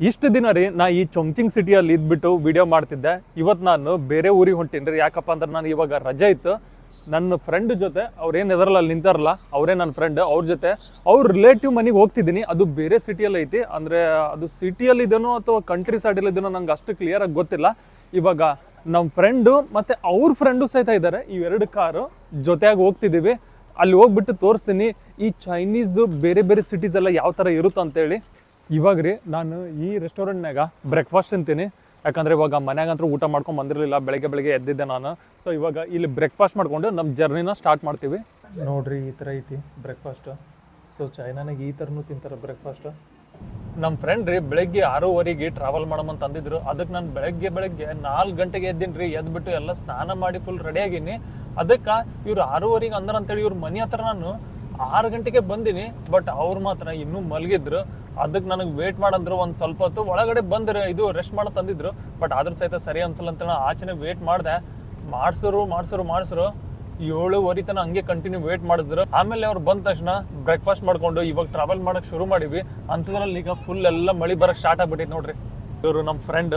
ಇಷ್ಟು ದಿನ ರೀ ನಾ ಈ ಚೊಂಚಿಂಗ್ ಸಿಟಿಯಲ್ಲಿ ಇದ್ಬಿಟ್ಟು ವಿಡಿಯೋ ಮಾಡ್ತಿದ್ದೆ. ಇವತ್ತು ನಾನು ಬೇರೆ ಊರಿಗೆ ಹೊಂಟೀನಿ ರೀ. ಯಾಕಪ್ಪ ಅಂದ್ರೆ ನಾನು ಇವಾಗ ರಜೆ ಇತ್ತು, ನನ್ನ ಫ್ರೆಂಡ್ ಜೊತೆ ಅವ್ರೇನು ಎದರಲ್ಲಿ ನಿಂತಾರಲ್ಲ ಅವರೇ ನನ್ನ ಫ್ರೆಂಡ್, ಅವ್ರ ಜೊತೆ ಅವ್ರ ರಿಲೇಟಿವ್ ಮನೆಗೆ ಹೋಗ್ತಿದ್ದೀನಿ. ಅದು ಬೇರೆ ಸಿಟಿಯಲ್ಲಿ ಐತಿ, ಅಂದರೆ ಅದು ಸಿಟಿಯಲ್ಲಿ ಇದೇನೋ ಅಥವಾ ಕಂಟ್ರಿ ಸೈಡಲ್ಲಿ ಇದೇನೋ ನಂಗೆ ಅಷ್ಟು ಕ್ಲಿಯರಾಗಿ ಗೊತ್ತಿಲ್ಲ. ಇವಾಗ ನಮ್ಮ ಫ್ರೆಂಡು ಮತ್ತು ಅವ್ರ ಫ್ರೆಂಡು ಸಹಿತ ಇದ್ದಾರೆ. ಇವೆರಡು ಕಾರು ಜೊತೆಯಾಗಿ ಹೋಗ್ತಿದ್ದೀವಿ. ಅಲ್ಲಿ ಹೋಗ್ಬಿಟ್ಟು ತೋರಿಸ್ತೀನಿ ಈ ಚೈನೀಸ್ದು ಬೇರೆ ಬೇರೆ ಸಿಟೀಸ್ ಎಲ್ಲ ಯಾವ ಥರ ಇರುತ್ತೆ ಅಂತೇಳಿ. ಇವಾಗ ರೀ ನಾನು ಈ ರೆಸ್ಟೋರೆಂಟ್ನಾಗ ಬ್ರೇಕ್ಫಾಸ್ಟ್ ತಿಂತೀನಿ, ಯಾಕಂದರೆ ಇವಾಗ ಮನ್ಯಾಗಂತೂ ಊಟ ಮಾಡ್ಕೊಂಡು ಬಂದಿರಲಿಲ್ಲ, ಬೆಳಗ್ಗೆ ಎದ್ದಿದ್ದೆ ನಾನು. ಸೊ ಇವಾಗ ಇಲ್ಲಿ ಬ್ರೇಕ್ಫಾಸ್ಟ್ ಮಾಡ್ಕೊಂಡು ನಮ್ಮ ಜರ್ನಿನ ಸ್ಟಾರ್ಟ್ ಮಾಡ್ತೀವಿ. ನೋಡಿರಿ ಈ ಥರ ಐತಿ ಬ್ರೇಕ್ಫಾಸ್ಟು. ಸೊ ಚೈನಾನಾಗ ಈ ಥರನೂ ತಿಂತಾರೆ ಬ್ರೇಕ್ಫಾಸ್ಟು. ನಮ್ಮ ಫ್ರೆಂಡ್ ರೀ ಬೆಳಗ್ಗೆ 6:30ಗೆ ಟ್ರಾವೆಲ್ ಮಾಡಮಂತ ಅಂದಿದ್ರು. ಅದಕ್ಕೆ ನಾನು ಬೆಳಗ್ಗೆ 4 ಗಂಟೆಗೆ ಎದ್ದೀನಿ ರೀ. ಎದ್ಬಿಟ್ಟು ಎಲ್ಲ ಸ್ನಾನ ಮಾಡಿ ಫುಲ್ ರೆಡಿ ಆಗೀನಿ. ಅದಕ್ಕೆ ಇವ್ರು 6:30ಗೆ ಅಂದ್ರೆ ಅಂತೇಳಿ ಇವ್ರ ಮನೆ ಹತ್ರ ನಾನು 6 ಗಂಟೆಗೆ ಬಂದೀನಿ. ಬಟ್ ಅವ್ರು ಮಾತ್ರ ಇನ್ನೂ ಮಲಗಿದ್ರು. ಅದಕ್ಕೆ ನನಗೆ ವೇಟ್ ಮಾಡಂದ್ರು ಒಂದು ಸ್ವಲ್ಪ ಹೊತ್ತು. ಒಳಗಡೆ ಬಂದ್ರೆ ಇದು ರೆಸ್ಟ್ ಮಾಡೋ ತಂದಿದ್ರು, ಬಟ್ ಆದ್ರೂ ಸಹಿತ ಸರಿ ಅನ್ಸಲ್ಲ ಅಂತ ನಾನು ಆಚೆನೆ ವೇಟ್ ಮಾಡಿದೆ. ಮಾಡಿಸ್ರು 7:30 ತನಕ ಹಂಗೆ ಕಂಟಿನ್ಯೂ ವೇಟ್ ಮಾಡಿದ್ರು. ಆಮೇಲೆ ಅವ್ರು ಬಂದ ತಕ್ಷಣ ಬ್ರೇಕ್ಫಾಸ್ಟ್ ಮಾಡ್ಕೊಂಡು ಇವಾಗ ಟ್ರಾವೆಲ್ ಮಾಡಕ್ಕೆ ಶುರು ಮಾಡಿವಿ. ಅಂಥದ್ರಲ್ಲಿ ಈಗ ಫುಲ್ ಎಲ್ಲ ಮಳೆ ಬರೋಕ್ಕೆ ಸ್ಟಾರ್ಟ್ ಆಗ್ಬಿಟ್ಟಿತ್ತು ನೋಡ್ರಿ. ಇವರು ನಮ್ಮ ಫ್ರೆಂಡ್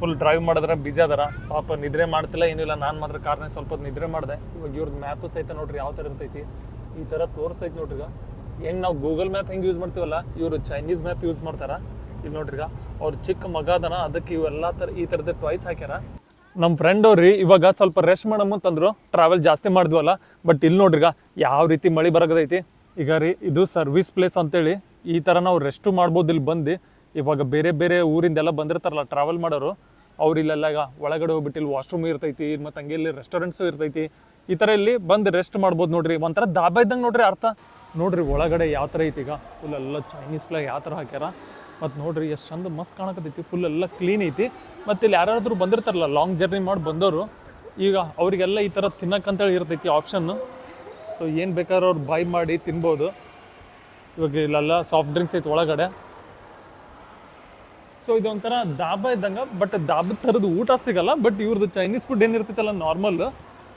ಫುಲ್ ಡ್ರೈವ್ ಮಾಡಿದ್ರೆ ಬಿಸಿ ಅದಾರ. ಪಾಪ ನಿದ್ರೆ ಮಾಡ್ತಿಲ್ಲ ಏನಿಲ್ಲ. ನಾನು ಮಾತ್ರ ಕಾರ್ನಾಗ ಸ್ವಲ್ಪ ಹೊತ್ತು ನಿದ್ರೆ ಮಾಡಿದೆ. ಇವಾಗ ಇವ್ರದ್ದು ಮ್ಯಾಪು ಸಹಿತ ನೋಡ್ರಿ ಯಾವ ಥರ ಇರ್ತೈತಿ. ಈ ಥರ ತೋರಿಸೈತಿ ನೋಡ್ರಿ. ಈಗ ಹೆಂಗೆ ನಾವು ಗೂಗಲ್ ಮ್ಯಾಪ್ ಹೆಂಗೆ ಯೂಸ್ ಮಾಡ್ತೀವಲ್ಲ, ಇವರು ಚೈನೀಸ್ ಮ್ಯಾಪ್ ಯೂಸ್ ಮಾಡ್ತಾರ. ಇಲ್ಲಿ ನೋಡ್ರಿ ಈಗ ಅವ್ರ ಚಿಕ್ಕ ಮಗ ಅದನ, ಅದಕ್ಕೆ ಇವೆಲ್ಲ ಈ ಥರದ್ದು ಟಾಯ್ಸ್ ಹಾಕ್ಯಾರ. ನಮ್ಮ ಫ್ರೆಂಡ್ ಅವ್ರಿ ಇವಾಗ ಸ್ವಲ್ಪ ರೆಸ್ಟ್ ಮಾಡಮ್ಮಂತಂದ್ರು. ಟ್ರಾವೆಲ್ ಜಾಸ್ತಿ ಮಾಡಿದ್ವಲ್ಲ, ಬಟ್ ಇಲ್ಲಿ ನೋಡ್ರಿ ಈಗ ಯಾವ ರೀತಿ ಮಳೆ ಬರಕದೈತಿ. ಈಗ ರೀ ಇದು ಸರ್ವಿಸ್ ಪ್ಲೇಸ್ ಅಂತೇಳಿ ಈ ಥರ ನಾವು ರೆಸ್ಟು ಮಾಡ್ಬೋದು ಇಲ್ಲಿ ಬಂದು. ಇವಾಗ ಬೇರೆ ಬೇರೆ ಊರಿಂದೆಲ್ಲ ಬಂದಿರ್ತಾರಲ್ಲ ಟ್ರಾವೆಲ್ ಮಾಡೋರು, ಅವ್ರು ಇಲ್ಲೆಲ್ಲ ಈಗ ಒಳಗಡೆ ಹೋಗ್ಬಿಟ್ಟು ಇಲ್ಲಿ ವಾಶ್ರೂಮ್ ಇರ್ತೈತಿ, ಮತ್ತು ಹಂಗೆ ಇಲ್ಲಿ ರೆಸ್ಟೋರೆಂಟ್ಸು ಇರ್ತೈತಿ. ಈ ಥರ ಇಲ್ಲಿ ಬಂದು ರೆಸ್ಟ್ ಮಾಡ್ಬೋದು ನೋಡ್ರಿ. ಒಂಥರ ದಾಬಾ ಇದ್ದಂಗೆ ನೋಡ್ರಿ ಅರ್ಥ. ನೋಡ್ರಿ ಒಳಗಡೆ ಯಾವ ಥರ ಐತಿ. ಈಗ ಫುಲ್ ಎಲ್ಲ ಚೈನೀಸ್ ಫ್ಲಾಗ್ ಯಾವ ಥರ ಹಾಕ್ಯಾರ. ಮತ್ತು ನೋಡ್ರಿ ಎಷ್ಟು ಚಂದ ಮಸ್ತ್ ಕಾಣಕತ್ತೈತಿ. ಫುಲ್ ಎಲ್ಲ ಕ್ಲೀನ್ ಐತಿ. ಮತ್ತು ಇಲ್ಲಿ ಯಾರಾದ್ರೂ ಬಂದಿರ್ತಾರಲ್ಲ ಲಾಂಗ್ ಜರ್ನಿ ಮಾಡಿ ಬಂದವರು, ಈಗ ಅವರಿಗೆಲ್ಲ ಈ ಥರ ತಿನ್ನಕ್ಕಂತೇಳಿ ಇರ್ತೈತಿ ಆಪ್ಷನ್ನು. ಸೊ ಏನು ಬೇಕಾದ್ರೂ ಅವ್ರು ಬೈ ಮಾಡಿ ತಿನ್ಬೋದು. ಇವಾಗ ಇಲ್ಲೆಲ್ಲ ಸಾಫ್ಟ್ ಡ್ರಿಂಕ್ಸ್ ಐತಿ ಒಳಗಡೆ. ಸೊ ಇದೊಂಥರ ದಾಬಾ ಇದ್ದಂಗೆ, ಬಟ್ ದಾಬದ ಥರದ್ದು ಊಟ ಸಿಗಲ್ಲ. ಬಟ್ ಇವ್ರದ್ದು ಚೈನೀಸ್ ಫುಡ್ ಏನಿರ್ತೈತಲ್ಲ ನಾರ್ಮಲ್,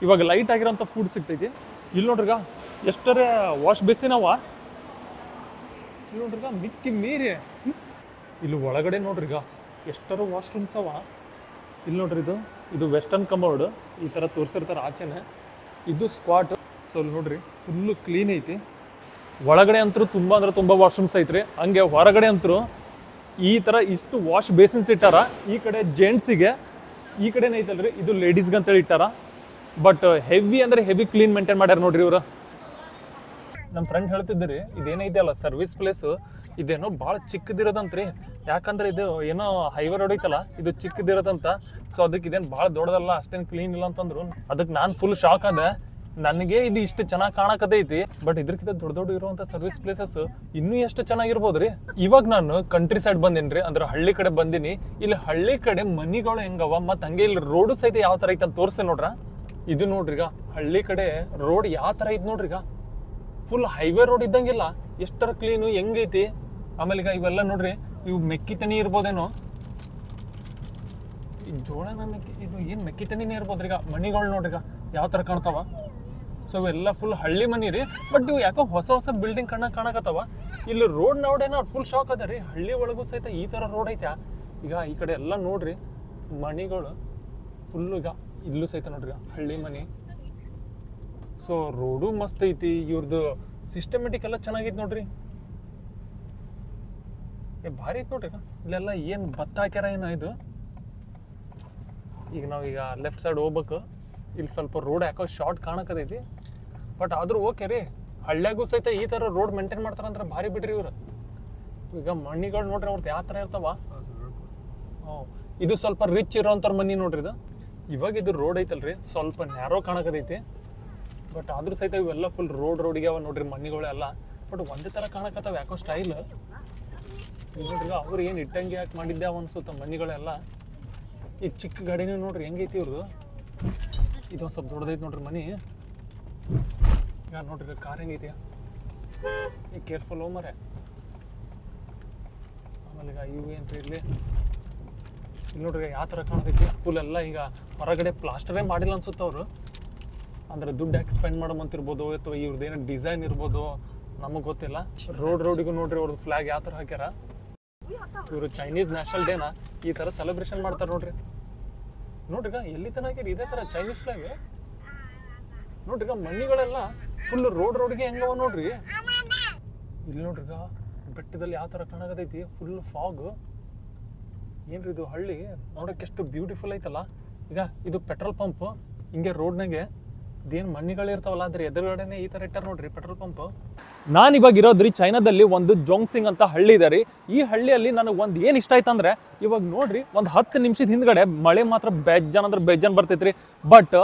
ಇವಾಗ ಲೈಟ್ ಆಗಿರೋಂಥ ಫುಡ್ ಸಿಗ್ತೈತಿ. ಇಲ್ಲಿ ನೋಡ್ರಿಗ ಎಷ್ಟರೇ ವಾಶ್ ಬೇಸಿನವ, ಇಲ್ಲಿ ನೋಡ್ರಿಗ ಮಿಕ್ಕಿ ಮೀರಿ. ಇಲ್ಲಿ ಒಳಗಡೆ ನೋಡ್ರಿಗ ಎಷ್ಟರ ವಾಶ್ರೂಮ್ಸ್ ಅವ. ಇಲ್ಲಿ ನೋಡ್ರಿ ಇದು ವೆಸ್ಟರ್ನ್ ಕಮೋಡ್ ಈ ಥರ ತೋರಿಸಿರ್ತಾರೆ ಆಚೆನೆ. ಇದು ಸ್ಕ್ವಾಟ್. ಸೊ ಇಲ್ಲಿ ನೋಡ್ರಿ ಫುಲ್ಲು ಕ್ಲೀನ್ ಐತಿ. ಒಳಗಡೆ ಅಂತೂ ತುಂಬ ಅಂದ್ರೆ ತುಂಬ ವಾಶ್ರೂಮ್ಸ್ ಐತ್ರಿ. ಹಂಗೆ ಹೊರಗಡೆ ಅಂತೂ ಈ ಥರ ಇಷ್ಟು ವಾಶ್ ಬೇಸಿನ್ಸ್ ಇಟ್ಟಾರ. ಈ ಕಡೆ ಜೆಂಟ್ಸಿಗೆ, ಈ ಕಡೆನೇ ಐತಲ್ರಿ ಇದು ಲೇಡೀಸ್ಗೆ ಅಂತೇಳಿ ಇಟ್ಟಾರ. ಬಟ್ ಹೆವಿ ಅಂದರೆ ಹೆವಿ ಕ್ಲೀನ್ ಮೇಂಟೈನ್ ಮಾಡ್ಯಾರ ನೋಡ್ರಿ ಇವರು. ನಮ್ಮ ಫ್ರೆಂಡ್ ಹೇಳ್ತಿದ್ರಿ ಇದೇನೈತೆ ಅಲ್ಲ ಸರ್ವಿಸ್ ಪ್ಲೇಸು, ಇದೇನೋ ಭಾಳ ಚಿಕ್ಕದಿರೋದಂತ್ರಿ. ಯಾಕಂದ್ರೆ ಇದು ಏನೋ ಹೈವೇ ರೋಡ್ ಐತಲ್ಲ, ಇದು ಚಿಕ್ಕದಿರೋದಂತ. ಸೊ ಅದಕ್ಕೆ ಇದೇನು ಭಾಳ ದೊಡ್ಡದಲ್ಲ, ಅಷ್ಟೇನು ಕ್ಲೀನ್ ಇಲ್ಲ ಅಂತಂದ್ರು. ಅದಕ್ಕೆ ನಾನು ಫುಲ್ ಶಾಕ್ ಆದೆ. ನನಗೆ ಇದು ಇಷ್ಟು ಚೆನ್ನಾಗಿ ಕಾಣಕತೈತಿ, ಬಟ್ ಇದ್ರಕ್ಕಿಂತ ದೊಡ್ಡ ಇರುವಂಥ ಸರ್ವಿಸ್ ಪ್ಲೇಸಸ್ ಇನ್ನೂ ಎಷ್ಟು ಚೆನ್ನಾಗಿರ್ಬೋದು ರೀ. ಇವಾಗ ನಾನು ಕಂಟ್ರಿ ಸೈಡ್ ಬಂದೀನಿ ರೀ, ಅಂದ್ರೆ ಹಳ್ಳಿ ಕಡೆ ಬಂದೀನಿ. ಇಲ್ಲಿ ಹಳ್ಳಿ ಕಡೆ ಮನಿಗಳು ಹೆಂಗವ, ಮತ್ತು ಹಂಗೆ ಇಲ್ಲಿ ರೋಡು ಸಹಿತ ಯಾವ ಥರ ಐತೆ ಅಂತ ತೋರಿಸಿ ನೋಡ್ರ. ಇದು ನೋಡ್ರಿಗ ಹಳ್ಳಿ ಕಡೆ ರೋಡ್ ಯಾವ ಥರ ಐತೆ ನೋಡ್ರಿಗ. ಫುಲ್ ಹೈವೇ ರೋಡ್ ಇದ್ದಂಗಿಲ್ಲ, ಎಷ್ಟರ ಕ್ಲೀನು ಹೆಂಗೈತಿ. ಆಮೇಲೆ ಈಗ ಇವೆಲ್ಲ ನೋಡ್ರಿ, ಇವು ಮೆಕ್ಕಿ ತನಿ ಇರ್ಬೋದೇನೋ. ಈಗ ಜೋಳನ ಇದು ಏನು ಮೆಕ್ಕಿ ತನಿನೇ ಇರ್ಬೋದ್ರಿ. ಈಗ ಮನಿಗಳು ನೋಡ್ರಿಗ ಯಾವ ಥರ ಕಾಣ್ತಾವ. ಸೊ ಇವೆಲ್ಲ ಫುಲ್ ಹಳ್ಳಿ ಮನಿ ರೀ, ಬಟ್ ಇವು ಯಾಕೋ ಹೊಸ ಬಿಲ್ಡಿಂಗ್ ಕಾಣಕತ್ತಾವ. ಇಲ್ಲಿ ರೋಡ್ ನೋಡೇನೋ ಫುಲ್ ಶಾಕ್ ಅದ ರೀ. ಹಳ್ಳಿ ಒಳಗೂ ಸಹಿತ ಈ ಥರ ರೋಡ್ ಐತೆ. ಈಗ ಈ ಕಡೆ ಎಲ್ಲ ನೋಡ್ರಿ ಮನಿಗಳು ಫುಲ್ಲು. ಈಗ ಇಲ್ಲೂ ಸಹಿತ ನೋಡ್ರಿ ಹಳ್ಳಿ ಮನಿ. ಸೊ ರೋಡು ಮಸ್ತ್ ಐತಿ. ಇವ್ರದ್ದು ಸಿಸ್ಟಮೆಟಿಕ್ ಎಲ್ಲ ಚೆನ್ನಾಗೈತಿ ನೋಡ್ರಿ. ಭಾರಿ ಐತಿ ನೋಡ್ರಿ. ಇಲ್ಲೆಲ್ಲ ಏನು ಭತ್ತ ಹಾಕ್ಯಾರ ಏನೋ ಇದು. ಈಗ ನಾವೀಗ ಲೆಫ್ಟ್ ಸೈಡ್ ಹೋಗ್ಬೇಕು. ಇಲ್ಲಿ ಸ್ವಲ್ಪ ರೋಡ್ ಯಾಕೋ ಶಾರ್ಟ್ ಕಾಣಕತೈತಿ, ಬಟ್ ಆದ್ರೂ ಓಕೆ ರೀ. ಹಳ್ಳಿಯಾಗೂ ಸಹಿತ ಈ ಥರ ರೋಡ್ ಮೇಂಟೈನ್ ಮಾಡ್ತಾರಂದ್ರೆ ಭಾರಿ ಬಿಡ್ರಿ ಇವ್ರು. ಈಗ ಮಣ್ಣಿಗಳು ನೋಡ್ರಿ ಅವ್ರದ್ದು ಯಾವ ಥರ ಇರ್ತಾವ. ಇದು ಸ್ವಲ್ಪ ರಿಚ್ ಇರೋಂಥರ ಮನಿ ನೋಡ್ರಿ ಇದು. ಇವಾಗ ಇದು ರೋಡ್ ಐತಲ್ರಿ ಸ್ವಲ್ಪ ನ್ಯಾರೋ ಕಾಣಕತೈತಿ, ಬಟ್ ಆದ್ರೂ ಸಹಿತ ಇವೆಲ್ಲ ಫುಲ್ ರೋಡಿಗೆ ಅವ ನೋಡ್ರಿ ಮನಿಗಳೆಲ್ಲ. ಬಟ್ ಒಂದೇ ಥರ ಕಾಣಕತ್ತಾವ ಯಾಕೋ ಸ್ಟೈಲ್ ನೋಡ್ರಿ. ಅವ್ರು ಏನು ಇಟ್ಟಂಗೆ ಯಾಕೆ ಮಾಡಿದ್ದೆ ಅವ ಅನ್ಸುತ್ತ ಮನಿಗಳೆಲ್ಲ. ಈ ಚಿಕ್ಕ ಗಾಡಿನೂ ನೋಡ್ರಿ ಹೆಂಗೈತಿ ಇವ್ರದ್ದು. ಇದೊಂದು ಸ್ವಲ್ಪ ದೊಡ್ಡದೈತಿ ನೋಡ್ರಿ ಮನಿ. ಈಗ ನೋಡ್ರಿ ಕಾರ್ ಹೆಂಗೈತಿ. ಈಗ ಕೇರ್ಫುಲ್ ಮರೆ. ಆಮೇಲೆ ಈಗ ಇವು ಏನ್ರಿ ಇಲ್ಲಿ ನೋಡ್ರಿ ಯಾವ ಥರ ಕಾಣತೈತಿ. ಫುಲ್ ಎಲ್ಲ ಈಗ ಹೊರಗಡೆ ಪ್ಲಾಸ್ಟರೇ ಮಾಡಿಲ್ಲ ಅನ್ಸುತ್ತೆ ಅವರು. ಅಂದರೆ ದುಡ್ಡು ಯಾಕೆ ಸ್ಪೆಂಡ್ ಮಾಡಮಂತಿರ್ಬೋದು, ಅಥವಾ ಇವ್ರದ್ದು ಏನೋ ಡಿಸೈನ್ ಇರ್ಬೋದು, ನಮಗೆ ಗೊತ್ತಿಲ್ಲ. ರೋಡಿಗೂ ನೋಡ್ರಿ ಅವ್ರದ್ದು ಫ್ಲಾಗ್ ಯಾವ ಥರ ಹಾಕ್ಯಾರ. ಇವರು ಚೈನೀಸ್ ನ್ಯಾಷನಲ್ ಡೇನ ಈ ಥರ ಸೆಲೆಬ್ರೇಷನ್ ಮಾಡ್ತಾರೆ ನೋಡ್ರಿ. ನೋಡ್ರಿಗ ಎಲ್ಲಿ ತನಕ ಇದೇ ಥರ ಚೈನೀಸ್ ಫ್ಲಾಗ್ ನೋಡ್ರಿಗ. ಮಣ್ಣಿಗಳೆಲ್ಲ ಫುಲ್ ರೋಡ್ಗೆ ಹೆಂಗವ ನೋಡ್ರಿ. ಇಲ್ಲಿ ನೋಡ್ರಿಗ ಬೆಟ್ಟದಲ್ಲಿ ಯಾವ ಥರ ಕಾಣಕತೈತಿ, ಫುಲ್ ಫಾಗ್. ಏನ್ರಿ ಇದು ಹಳ್ಳಿ ನೋಡಕ್ಕೆ ಎಷ್ಟು ಬ್ಯೂಟಿಫುಲ್ ಐತಲ್ಲ. ಈಗ ಇದು ಪೆಟ್ರೋಲ್ ಪಂಪ್, ಹಿಂಗೆ ರೋಡ್ನಾಗೆ ಇದೇನು ಮಣ್ಣಿಗಳಿರ್ತಾವಲ್ಲ ಅದ್ರ ಎದುರುಗಡೆನೆ ಈ ಥರ ಇಟ್ಟಾರ ನೋಡ್ರಿ ಪೆಟ್ರೋಲ್ ಪಂಪ್. ನಾನು ಇವಾಗ ಇರೋದ್ರಿ ಚೈನಾದಲ್ಲಿ ಒಂದು ಜೋಂಗ್ಸಿಂಗ್ ಅಂತ ಹಳ್ಳಿ ಇದೆ ರೀ. ಈ ಹಳ್ಳಿಯಲ್ಲಿ ನನಗೆ ಒಂದು ಏನು ಇಷ್ಟ ಆಯ್ತು ಅಂದ್ರೆ, ಇವಾಗ ನೋಡ್ರಿ ಒಂದು 10 ನಿಮಿಷದ ಹಿಂದ್ಗಡೆ ಮಳೆ ಮಾತ್ರ ಬೇಜಾನ್ ಬರ್ತೈತ್ರಿ. ಬಟ್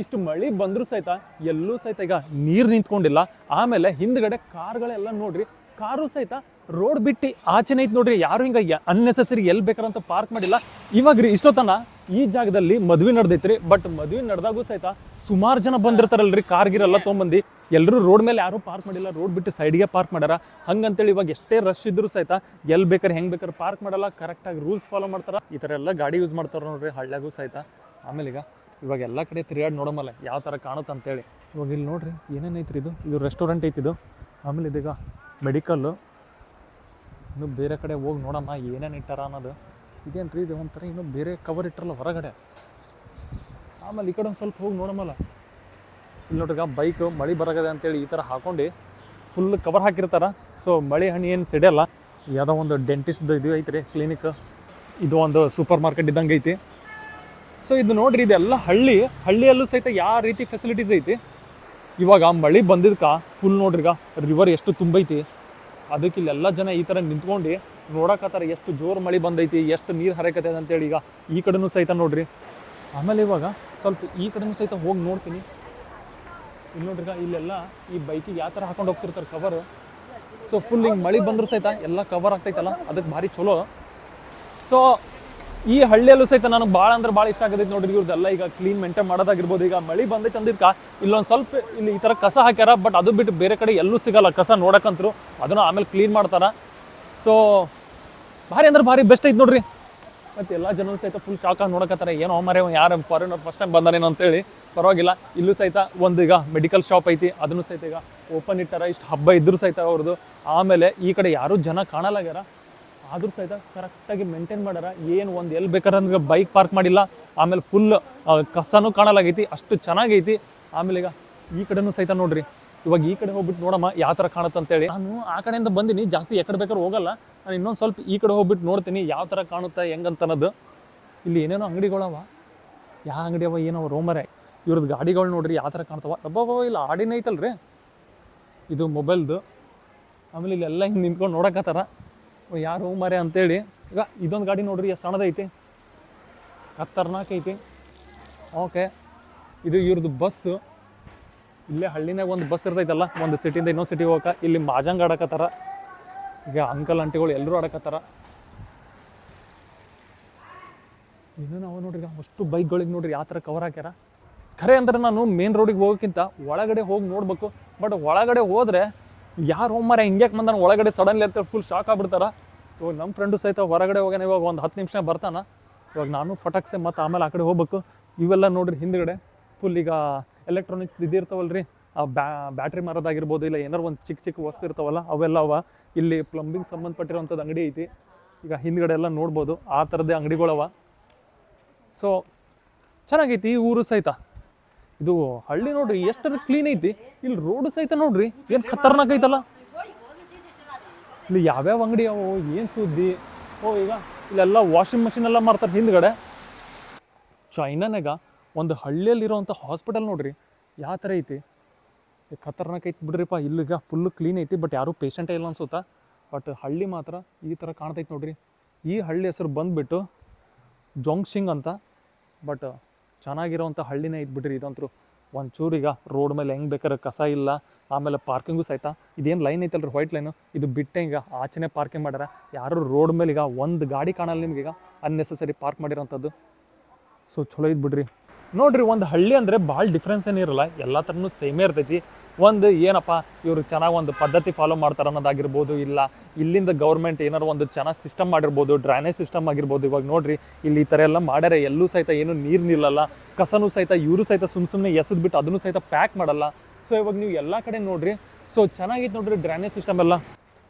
ಇಷ್ಟು ಮಳೆ ಬಂದರೂ ಸಹಿತ ಎಲ್ಲೂ ಸಹಿತ ಈಗ ನೀರು ನಿಂತ್ಕೊಂಡಿಲ್ಲ. ಆಮೇಲೆ ಹಿಂದ್ಗಡೆ ಕಾರ್ಗಳೆಲ್ಲ ನೋಡ್ರಿ, ಕಾರು ಸಹಿತ ರೋಡ್ ಬಿಟ್ಟು ಆಚೆನೆ ಐತೆ ನೋಡ್ರಿ. ಯಾರು ಹಿಂಗೆ ಅನ್ನೆಸೆಸರಿ ಎಲ್ಲಿ ಬೇಕಾರಂತ ಪಾರ್ಕ್ ಮಾಡಿಲ್ಲ. ಇವಾಗ ರೀ ಇಷ್ಟೊತ್ತನ ಈ ಜಾಗದಲ್ಲಿ ಮದ್ವೆ ನಡೆದೈತ್ರಿ. ಬಟ್ ಮದ್ವೆ ನಡೆದಾಗೂ ಸಹಿತ ಸುಮಾರು ಜನ ಬಂದಿರ್ತಾರಲ್ರಿ, ಕಾರ್ಗಿರೆಲ್ಲ ತೊಗೊಂಬಂದು. ಎಲ್ಲರೂ ರೋಡ್ ಮೇಲೆ ಯಾರು ಪಾರ್ಕ್ ಮಾಡಿಲ್ಲ, ರೋಡ್ ಬಿಟ್ಟು ಸೈಡ್ಗೆ ಪಾರ್ಕ್ ಮಾಡ್ಯಾರ. ಹಂಗಂತೇಳಿ ಇವಾಗ ಎಷ್ಟೇ ರಶ್ ಇದ್ರು ಸಹಿತ ಎಲ್ಲಿ ಬೇಕಾರೆ ಹೆಂಗೆ ಬೇಕಾದ್ರೆ ಪಾರ್ಕ್ ಮಾಡಲ್ಲ, ಕರೆಕ್ಟಾಗಿ ರೂಲ್ಸ್ ಫಾಲೋ ಮಾಡ್ತಾರೆ. ಈ ಥರ ಎಲ್ಲ ಗಾಡಿ ಯೂಸ್ ಮಾಡ್ತಾರೆ ನೋಡ್ರಿ ಹಳ್ಳಿಯಾಗೂ ಸಹಿತ. ಆಮೇಲೆ ಇವಾಗ ಎಲ್ಲ ಕಡೆ ತಿರುಗಾಡಿ ನೋಡೋಮಲ್ಲ ಯಾವ ಥರ ಕಾಣುತ್ತೆ ಅಂತೇಳಿ. ಇವಾಗ ಇಲ್ಲಿ ನೋಡ್ರಿ ಏನೇನೈತ್ರಿ, ಇದು ರೆಸ್ಟೋರೆಂಟ್ ಐತಿದು. ಆಮೇಲೆ ಇದೀಗ ಮೆಡಿಕಲ್ಲು. ಇನ್ನು ಬೇರೆ ಕಡೆ ಹೋಗಿ ನೋಡಮ್ಮ ಏನೇನು ಇಟ್ಟಾರ ಅನ್ನೋದು. ಇದೇನು ರೀ, ಇದು ಒಂಥರ ಇನ್ನೂ ಬೇರೆ ಕವರ್ ಇಟ್ಟಾರಲ್ಲ ಹೊರಗಡೆ. ಆಮೇಲೆ ಈ ಕಡೆ ಒಂದು ಸ್ವಲ್ಪ ಹೋಗಿ ನೋಡಮಲ್ಲ. ಇಲ್ಲಿ ನೋಡ್ರಿ ಬೈಕ್ ಮಳೆ ಬರಗದೆ ಅಂತೇಳಿ ಈ ಥರ ಹಾಕೊಂಡು ಫುಲ್ ಕವರ್ ಹಾಕಿರ್ತಾರೆ. ಸೊ ಮಳೆ ಹಣ್ಣಿ ಏನು ಸಿಡಿಯಲ್ಲ. ಯಾವುದೋ ಒಂದು ಡೆಂಟಿಸ್ಟ್ದು ಇದು ಐತ್ರಿ ಕ್ಲಿನಿಕ್. ಇದು ಒಂದು ಸೂಪರ್ ಮಾರ್ಕೆಟ್ ಇದ್ದಂಗೆ ಐತಿ. ಸೊ ಇದು ನೋಡ್ರಿ, ಇದೆಲ್ಲ ಹಳ್ಳಿಯಲ್ಲೂ ಸಹಿತ ಯಾವ ರೀತಿ ಫೆಸಿಲಿಟೀಸ್ ಐತಿ. ಇವಾಗ ಮಳೆ ಬಂದಿದ್ಕ ಫುಲ್ ನೋಡ್ರಿಗ ರಿವರ್ ಎಷ್ಟು ತುಂಬೈತಿ. ಅದಕ್ಕೆ ಇಲ್ಲೆಲ್ಲ ಜನ ಈ ಥರ ನಿಂತ್ಕೊಂಡು ನೋಡಕತ್ತಾರ ಎಷ್ಟು ಜೋರು ಮಳೆ ಬಂದೈತಿ, ಎಷ್ಟು ನೀರು ಹರಿಕತ್ತೈತೆ ಅಂತೇಳಿ. ಈಗ ಈ ಕಡೆನೂ ಸಹಿತ ನೋಡ್ರಿ. ಆಮೇಲೆ ಇವಾಗ ಸ್ವಲ್ಪ ಈ ಕಡೆನೂ ಸಹಿತ ಹೋಗಿ ನೋಡ್ತೀನಿ. ಇಲ್ಲಿ ನೋಡ್ರಿಗ ಇಲ್ಲೆಲ್ಲ ಈ ಬೈಕಿಗೆ ಯಾವ ಥರ ಹಾಕೊಂಡು ಹೋಗ್ತಿರ್ತಾರೆ ಕವರು. ಸೊ ಫುಲ್ ಹಿಂಗೆ ಮಳೆ ಬಂದರೂ ಸಹಿತ ಎಲ್ಲ ಕವರ್ ಆಗ್ತೈತಲ್ಲ, ಅದಕ್ಕೆ ಭಾರಿ ಚಲೋ. ಸೊ ಈ ಹಳ್ಳಿಯಲ್ಲೂ ಸಹಿತ ನನಗೆ ಭಾಳ ಅಂದ್ರೆ ಭಾಳ ಇಷ್ಟ ಆಗತೈತೆ ನೋಡ್ರಿ. ಇವ್ರದ್ದೆಲ್ಲ ಈಗ ಕ್ಲೀನ್ ಮೇಂಟೈನ್ ಮಾಡೋದಾಗಿರ್ಬೋದು. ಈಗ ಮಳೆ ಬಂದೈತೆ ಅಂದಿದ್ಕ ಇಲ್ಲೊಂದು ಸ್ವಲ್ಪ ಇಲ್ಲಿ ಈ ಥರ ಕಸ ಹಾಕ್ಯಾರ. ಬಟ್ ಅದು ಬಿಟ್ಟು ಬೇರೆ ಕಡೆ ಎಲ್ಲೂ ಸಿಗಲ್ಲ ಕಸ ನೋಡಕ್ಕಂತರು. ಅದನ್ನು ಆಮೇಲೆ ಕ್ಲೀನ್ ಮಾಡ್ತಾರೆ. ಸೊ ಭಾರಿ ಅಂದ್ರೆ ಭಾರಿ ಬೆಸ್ಟ್ ಐತೆ ನೋಡ್ರಿ. ಮತ್ತು ಎಲ್ಲ ಜನರು ಸಹಿತ ಫುಲ್ ಶಾಕಾಗಿ ನೋಡಕತ್ತಾರೆ. ಏನೋ ಮಾರೇ ಯಾರು ಫಾರಿನರ್ ಫಸ್ಟ್ ಟೈಮ್ ಬಂದಾರೇನೋ ಅಂತೇಳಿ. ಪರವಾಗಿಲ್ಲ. ಇಲ್ಲೂ ಸಹಿತ ಒಂದು ಈಗ ಮೆಡಿಕಲ್ ಶಾಪ್ ಐತಿ, ಅದನ್ನು ಸಹಿತ ಈಗ ಓಪನ್ ಇಟ್ಟಾರ. ಇಷ್ಟು ಹಬ್ಬ ಇದ್ರೂ ಸಹಿತ ಅವ್ರದ್ದು. ಆಮೇಲೆ ಈ ಕಡೆ ಯಾರೂ ಜನ ಕಾಣಲಾಗ್ಯಾರ, ಆದರೂ ಸಹಿತ ಕರೆಕ್ಟಾಗಿ ಮೇಂಟೈನ್ ಮಾಡ್ಯಾರ. ಏನು ಒಂದು ಎಲ್ಲಿ ಬೇಕಾದ್ರೆ ಬೈಕ್ ಪಾರ್ಕ್ ಮಾಡಿಲ್ಲ. ಆಮೇಲೆ ಫುಲ್ ಕಸನೂ ಕಾಣಲಾಗೈತಿ, ಅಷ್ಟು ಚೆನ್ನಾಗೈತಿ. ಆಮೇಲೆ ಈಗ ಈ ಕಡೆನೂ ಸಹಿತ ನೋಡ್ರಿ. ಇವಾಗ ಈ ಕಡೆ ಹೋಗ್ಬಿಟ್ಟು ನೋಡಮ್ಮ ಯಾವ ಥರ ಕಾಣುತ್ತೆ ಅಂತೇಳಿ. ನಾನು ಆ ಕಡೆಯಿಂದ ಬಂದಿನಿ, ಜಾಸ್ತಿ ಎಕಡೆ ಬೇಕಾದ್ರೆ ಹೋಗಲ್ಲ. ನಾನು ಇನ್ನೊಂದು ಸ್ವಲ್ಪ ಈ ಕಡೆ ಹೋಗ್ಬಿಟ್ಟು ನೋಡ್ತೀನಿ ಯಾವ ಥರ ಕಾಣುತ್ತೆ ಹೆಂಗಂತ ಅನ್ನೋದು. ಇಲ್ಲಿ ಏನೇನೋ ಅಂಗಡಿಗಳವ, ಯಾವ ಅಂಗಡಿ ಅವ ಏನೋ ರೋಮರೆ. ಇವ್ರದ್ದು ಗಾಡಿಗಳು ನೋಡ್ರಿ ಯಾವ ಥರ ಕಾಣ್ತವ. ಅಬ್ಬಬ್ಬ ಇಲ್ಲ ಆಡಿನ ಐತಲ್ರಿ ಇದು ಮೊಬೈಲ್ದು. ಆಮೇಲೆ ಇಲ್ಲೆಲ್ಲ ಹಿಂಗೆ ನಿಂತ್ಕೊಂಡು ನೋಡಕತ್ತಾರ ಯಾರು ಮರೆ ಅಂತೇಳಿ. ಈಗ ಇದೊಂದು ಗಾಡಿ ನೋಡ್ರಿ ಎಷ್ಟು ಸಣ್ಣದೈತಿ, ಖತರ್ನಾಕ್ ಐತಿ. ಓಕೆ, ಇದು ಇವ್ರದ್ದು ಬಸ್ಸು. ಇಲ್ಲೇ ಹಳ್ಳಿನಾಗ ಒಂದು ಬಸ್ ಇರ್ತೈತಲ್ಲ, ಒಂದು ಸಿಟಿಯಿಂದ ಇನ್ನೊಂದು ಸಿಟಿಗೆ ಹೋಗಕ್ಕೆ. ಇಲ್ಲಿ ಮಾಜಂಗ್ ಆಡಕತ್ತಾರ. ಈಗ ಅಂಕಲ್ ಆಂಟಿಗಳು ಎಲ್ಲರೂ ಆಡಕತ್ತಾರ. ಇನ್ನೂ ನಾವು ನೋಡ್ರಿ ಅಷ್ಟು ಬೈಕ್ಗಳಿಗೆ ನೋಡ್ರಿ ಯಾವ ಥರ ಕವರ್ ಹಾಕ್ಯಾರ. ಖರೆ ಅಂದ್ರೆ ನಾನು ಮೇನ್ ರೋಡಿಗೆ ಹೋಗೋಕ್ಕಿಂತ ಒಳಗಡೆ ಹೋಗಿ ನೋಡ್ಬೇಕು. ಬಟ್ ಒಳಗಡೆ ಹೋದರೆ ಯಾರು ಹೋಗ್ಮಾರ ಹಿಂಗ್ಯಾಕೆ ಬಂದಾನ ಒಳಗಡೆ ಸಡನ್ಲಿ ಅಂತ ಫುಲ್ ಶಾಕ್ ಆಗ್ಬಿಡ್ತಾರ. ಇವಾಗ ನಮ್ಮ ಫ್ರೆಂಡು ಸಹಿತ ಹೊರಗಡೆ ಹೋಗೋಣ, ಇವಾಗ ಒಂದು 10 ನಿಮಿಷ ಬರ್ತಾನ. ಇವಾಗ ನಾನು ಫಟಾಕ್ಸೆ ಮತ್ತು ಆಮೇಲೆ ಆ ಕಡೆ ಹೋಗ್ಬೇಕು. ಇವೆಲ್ಲ ನೋಡ್ರಿ ಹಿಂದ್ಗಡೆ ಫುಲ್ ಈಗ ಎಲೆಕ್ಟ್ರಾನಿಕ್ಸ್ ಇದಿರ್ತಾವಲ್ರಿ, ಆ ಬ್ಯಾಟ್ರಿ ಮಾರೋದಾಗಿರ್ಬೋದು, ಇಲ್ಲ ಏನಾರು ಒಂದು ಚಿಕ್ಕ ವಸ್ತು ಇರ್ತಾವಲ್ಲ ಅವೆಲ್ಲ ಅವ. ಇಲ್ಲಿ ಪ್ಲಂಬಿಂಗ್ ಸಂಬಂಧಪಟ್ಟಿರೋಂಥದ್ದು ಅಂಗಡಿ ಐತಿ. ಈಗ ಹಿಂದ್ಗಡೆ ಎಲ್ಲ ನೋಡ್ಬೋದು ಆ ಥರದ್ದೇ ಅಂಗಡಿಗಳವ. ಸೊ ಚೆನ್ನಾಗೈತಿ ಈ ಊರು ಸಹಿತ. ಇದು ಹಳ್ಳಿ ನೋಡ್ರಿ ಎಷ್ಟು ಕ್ಲೀನ್ ಐತಿ. ಇಲ್ಲಿ ರೋಡ್ ಸಹಿತ ನೋಡ್ರಿ ಏನು ಖತರ್ನಾಕ್ ಐತಲ್ಲ. ಇಲ್ಲಿ ಯಾವ್ಯಾವ ಅಂಗಡಿ ಅವು ಏನು ಸುದ್ದಿ. ಈಗ ಇಲ್ಲೆಲ್ಲ ವಾಷಿಂಗ್ ಮಿಷಿನ್ ಎಲ್ಲ ಮಾಡ್ತಾರೆ ಹಿಂದ್ಗಡೆ. ಚೈನಾನಾಗ ಒಂದು ಹಳ್ಳಿಯಲ್ಲಿರೋವಂಥ ಹಾಸ್ಪಿಟಲ್ ನೋಡ್ರಿ ಯಾವ ಥರ ಐತಿ. ಖತರ್ನಾಕ್ ಐತಿ ಬಿಡ್ರಿಪ್ಪ. ಇಲ್ಲಿಗ ಫುಲ್ಲು ಕ್ಲೀನ್ ಐತಿ, ಬಟ್ ಯಾರೂ ಪೇಷಂಟೇ ಇಲ್ಲ ಅನ್ಸುತ್ತಾ. ಬಟ್ ಹಳ್ಳಿ ಮಾತ್ರ ಈ ಥರ ಕಾಣ್ತೈತಿ ನೋಡ್ರಿ. ಈ ಹಳ್ಳಿ ಹೆಸರು ಬಂದುಬಿಟ್ಟು ಜೋಂಗ್ಸಿಂಗ್ ಅಂತ. ಬಟ್ ಚೆನ್ನಾಗಿರೋವಂಥ ಹಳ್ಳಿನೇ ಐತೆ ಬಿಡ್ರಿ ಇದಂತರೂ. ಒಂಚೂರು ಈಗ ರೋಡ್ ಮೇಲೆ ಹೆಂಗೆ ಬೇಕಾದ್ರೆ ಕಸ ಇಲ್ಲ. ಆಮೇಲೆ ಪಾರ್ಕಿಂಗು ಸಹಿತ ಇದೇನು ಲೈನ್ ಐತಲ್ರಿ ವೈಟ್ ಲೈನು, ಇದು ಬಿಟ್ಟೆ ಈಗ ಆಚೆನೇ ಪಾರ್ಕಿಂಗ್ ಮಾಡ್ಯಾರ. ಯಾರು ರೋಡ್ ಮೇಲೆ ಈಗ ಒಂದು ಗಾಡಿ ಕಾಣಲ್ಲ ನಿಮ್ಗೆ, ಈಗ ಅನ್ನೆಸೆಸರಿ ಪಾರ್ಕ್ ಮಾಡಿರೋಂಥದ್ದು. ಸೊ ಚಲೋ ಐತೆ ಬಿಡ್ರಿ. ನೋಡ್ರಿ ಒಂದು ಹಳ್ಳಿ ಅಂದರೆ ಭಾಳ ಡಿಫ್ರೆನ್ಸ್ ಏನಿರಲ್ಲ, ಎಲ್ಲ ಥರನೂ ಸೇಮೇ ಇರ್ತೈತಿ. ಒಂದು ಏನಪ್ಪ ಇವರು ಚೆನ್ನಾಗಿ ಒಂದು ಪದ್ಧತಿ ಫಾಲೋ ಮಾಡ್ತಾರೆ ಅನ್ನೋದಾಗಿರ್ಬೋದು, ಇಲ್ಲ ಇಲ್ಲಿಂದ ಗೌರ್ಮೆಂಟ್ ಏನಾರು ಒಂದು ಚೆನ್ನಾಗಿ ಸಿಸ್ಟಮ್ ಮಾಡಿರ್ಬೋದು, ಡ್ರೈನೇಜ್ ಸಿಸ್ಟಮ್ ಆಗಿರ್ಬೋದು. ಇವಾಗ ನೋಡ್ರಿ ಇಲ್ಲಿ ಈ ಥರ ಎಲ್ಲ ಮಾಡ್ಯಾರೆ. ಎಲ್ಲೂ ಸಹಿತ ಏನು ನೀರು ನಿಲ್ಲಲ್ಲ, ಕಸನೂ ಸಹಿತ ಇವರು ಸಹಿತ ಸುಮ್ಮನೆ ಎಸೆದು ಬಿಟ್ಟು ಅದನ್ನು ಸಹಿತ ಪ್ಯಾಕ್ ಮಾಡಲ್ಲ. ಸೊ ಇವಾಗ ನೀವು ಎಲ್ಲ ಕಡೆ ನೋಡ್ರಿ. ಸೊ ಚೆನ್ನಾಗಿತ್ತು ನೋಡ್ರಿ ಡ್ರೈನೇಜ್ ಸಿಸ್ಟಮ್ ಎಲ್ಲ.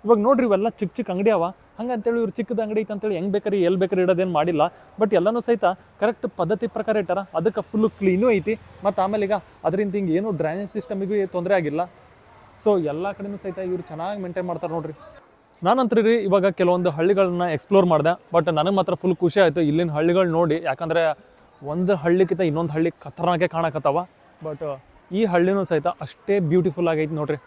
ಇವಾಗ ನೋಡ್ರಿ ಇವೆಲ್ಲ ಚಿಕ್ಕ ಅಂಗಡಿ ಅವ. ಹಂಗಂತೇಳಿ ಇವ್ರು ಚಿಕ್ಕದ ಅಂಗಡಿ ಐತೆ ಅಂತೇಳಿ ಹೆಂಗೆ ಬೇಕಾರಿ ಎಲ್ಲಿ ಬೇಕಾರಿ ಇಡೋದೇನು ಮಾಡಿಲ್ಲ. ಬಟ್ ಎಲ್ಲನೂ ಸಹಿತ ಕರೆಕ್ಟ್ ಪದ್ಧತಿ ಪ್ರಕಾರ ಇಟ್ಟಾರ. ಅದಕ್ಕೆ ಫುಲ್ಲು ಕ್ಲೀನೂ ಐತಿ. ಮತ್ತು ಆಮೇಲೆ ಈಗ ಅದರಿಂದ ಹಿಂಗೆ ಏನು ಡ್ರೈನೇಜ್ ಸಿಸ್ಟಮಿಗೂ ತೊಂದರೆ ಆಗಿಲ್ಲ. ಸೊ ಎಲ್ಲ ಕಡೆನೂ ಸಹಿತ ಇವ್ರು ಚೆನ್ನಾಗಿ ಮೇಂಟೈನ್ ಮಾಡ್ತಾರೆ ನೋಡ್ರಿ. ನಾನಂತರ ರೀ ಇವಾಗ ಕೆಲವೊಂದು ಹಳ್ಳಿಗಳನ್ನ ಎಕ್ಸ್ಪ್ಲೋರ್ ಮಾಡಿದೆ. ಬಟ್ ನನಗೆ ಮಾತ್ರ ಫುಲ್ ಖುಷಿ ಆಯಿತು ಇಲ್ಲಿನ ಹಳ್ಳಿಗಳು ನೋಡಿ. ಯಾಕಂದರೆ ಒಂದು ಹಳ್ಳಿಗಿಂತ ಇನ್ನೊಂದು ಹಳ್ಳಿ ಖತರ್ನಾಗೆ ಕಾಣಕತ್ತವ. ಬಟ್ ಈ ಹಳ್ಳಿನೂ ಸಹಿತ ಅಷ್ಟೇ ಬ್ಯೂಟಿಫುಲ್ ಆಗೈತಿ ನೋಡ್ರಿ.